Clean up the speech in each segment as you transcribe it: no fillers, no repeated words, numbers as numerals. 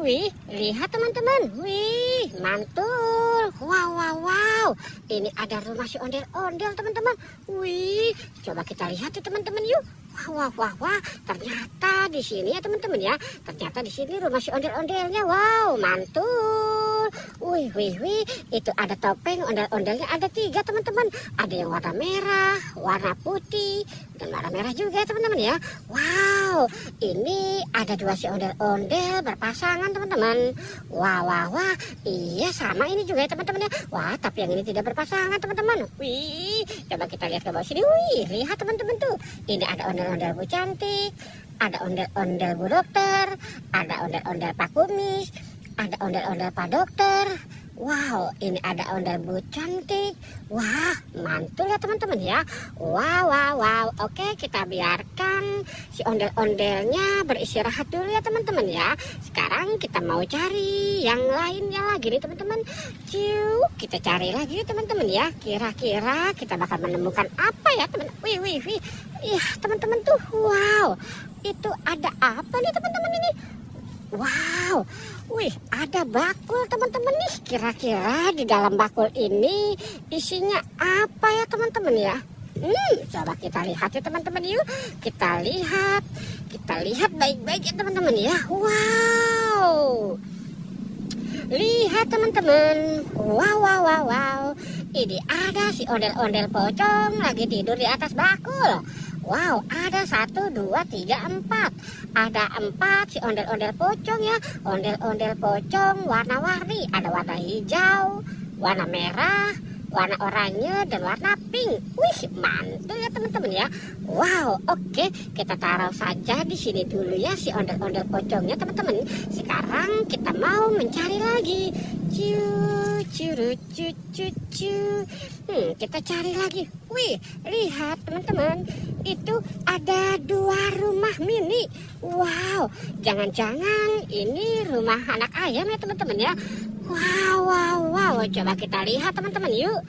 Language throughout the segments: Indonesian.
Wih, lihat teman-teman. Wih, mantul. Wow, wow, wow. Ini ada rumah si ondel-ondel teman-teman. Wih, coba kita lihat ya teman-teman yuk. Wah, wah, wah, wah. Ternyata di sini ya teman-teman ya. Ternyata di sini rumah si ondel-ondelnya. Wow, mantul. Wih, wih, wih. Itu ada topeng ondel-ondelnya ada 3 teman-teman. Ada yang warna merah, warna putih, dan warna merah juga ya teman-teman ya. Wow, ini ada 2 si ondel-ondel berpasangan teman-teman. Wah, wah, wah. Iya, sama ini juga ya teman-teman ya. Wah, tapi yang ini tidak berpasangan teman-teman. Wih, coba kita lihat ke bawah sini. Wih, lihat teman-teman tuh. Ini ada ondel-ondel Bu Cantik, ada ondel-ondel Bu Dokter, ada ondel-ondel Pak Kumis, ada ondel-ondel Pak Dokter. Wow, ini ada ondel Bu Cantik. Wah, mantul ya teman-teman ya. Wow, wow, wow. Oke, kita biarkan si ondel-ondelnya beristirahat dulu ya teman-teman ya. Sekarang kita mau cari yang lainnya lagi nih teman-teman. Ciu, kita cari lagi teman-teman ya. Kira-kira kita bakal menemukan apa ya teman. Wih, wih, wih. Iya teman-teman tuh. Wow, itu ada apa nih teman-teman ini? Wow, wih, ada bakul teman-teman nih. Kira-kira di dalam bakul ini isinya apa ya teman-teman ya? Coba kita lihat ya teman-teman yuk. Kita lihat baik-baik ya teman-teman ya. Wow, lihat teman-teman. Wow, wow, wow, wow. Ini ada si ondel-ondel pocong lagi tidur di atas bakul. Wow, ada 1, 2, 3, 4. Ada 4 si ondel-ondel pocong ya. Ondel-ondel pocong warna-warni. Ada warna hijau, warna merah, warna oranye, dan warna pink. Wih, mantul ya teman-teman ya. Wow, oke, kita taruh saja di sini dulu ya si ondel-ondel pocongnya teman-teman. Sekarang kita mau mencari lagi. Kita cari lagi. Wih, lihat teman-teman, itu ada 2 rumah mini. Wow, jangan-jangan ini rumah anak ayam ya teman-teman ya. Wow, wow, wow. Coba kita lihat teman-teman yuk.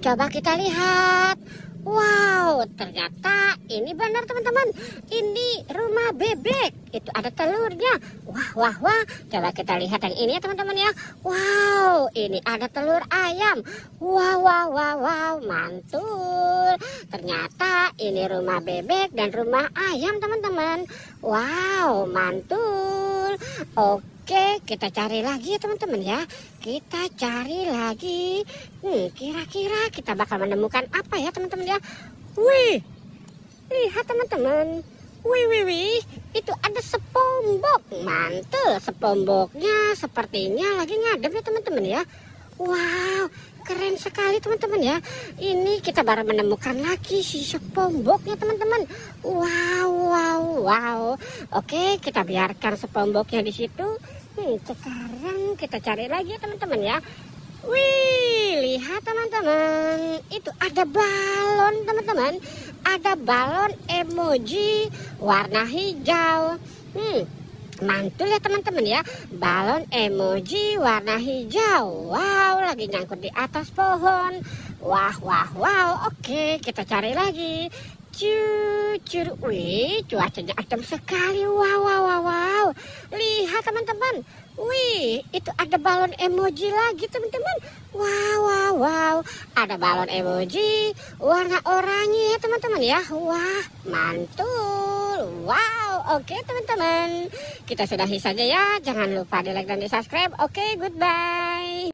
Coba kita lihat. Wow, ternyata ini benar teman-teman. Ini rumah bebek. Itu ada telurnya. Wah, wah, wah. Coba kita lihat yang ini ya teman-teman ya. Wow, ini ada telur ayam. Wow, wow, wow, wow. Mantul. Ternyata ini rumah bebek dan rumah ayam teman-teman. Wow, mantul. Oke, kita cari lagi ya teman-teman ya. Kita cari lagi. Kira-kira kita bakal menemukan apa ya teman-teman ya. Wih, lihat teman-teman. Wih, wih, wih. Itu ada SpongeBob. Mantul, SpongeBobnya sepertinya lagi ngadem ya teman-teman ya. Wow, keren sekali teman-teman ya. Ini kita baru menemukan lagi si SpongeBob ya teman-teman. Wow, wow, wow. Oke, kita biarkan SpongeBobnya di situ. Sekarang kita cari lagi ya teman-teman ya. Wih, lihat teman-teman. Itu ada balon teman-teman. Ada balon emoji warna hijau. Mantul ya teman-teman ya. Balon emoji warna hijau. Wow, lagi nyangkut di atas pohon. Wah, wah, wow. Oke, kita cari lagi. Wih, cuacanya adem sekali. Wow, wow, wow, wow. Lihat teman-teman. Wih, itu ada balon emoji lagi teman-teman. Wow, wow, wow. Ada balon emoji warna oranye ya teman-teman ya. Wah, mantul. Wow, oke teman-teman. Kita sudahi saja ya. Jangan lupa di like dan di subscribe. Oke, goodbye.